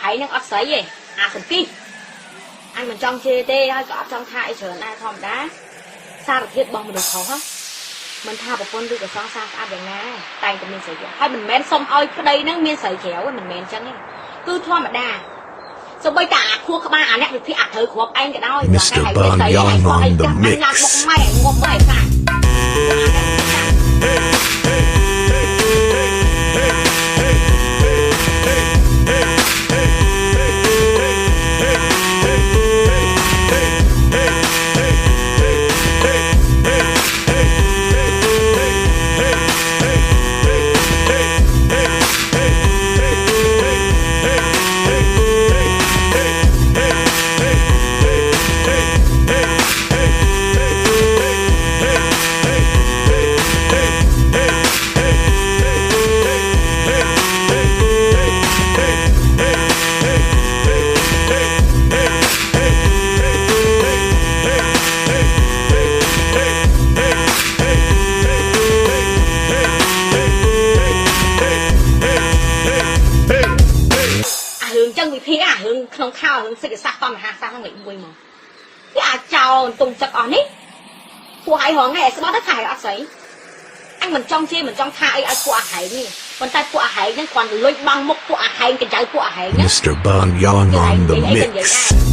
hãy năng ớt sấy gì à sầm kia anh mình trong chê tê hay có trong thai trở lại thòm đá sao được thiết bong mình được khó mình tha một con đưa cái xóa xa ănอย่างណាតែតែមានស្រីហើយមិនមែនសុំឲ្យប្តីហ្នឹងមានស្រីក្រៅមិនមែនអញ្ចឹងទេគឺធម្មតាសូម្បីតែអាខួរក្បាលអាអ្នកវិភាគអាត្រូវគ្រាប់ឯងក៏ដោយ Mr. Bun Young on the mix ណាត់មុខម៉ែងប់ម៉ែខ្លាចរឿងក្នុងខោរឿងសិទ្ធិសាស្ត្រតណ្ហាសាស្ត្រហ្នឹងមួយមកវាអាចោលទុំចិត្តអស់នេះពួកហៃរងថ្ងៃស្បត់ទៅខែអត់ស្អីអញមិនចង់ជេរមិនចង់ថាអីឲ្យពួកអាហែងនេះប៉ុន្តែពួកអាហែងហ្នឹងគ្រាន់តែលុយបាំងមុខពួកអាហែងកញ្ចៅពួកអាហែងហ្នឹង Mr. Bun Young on the mix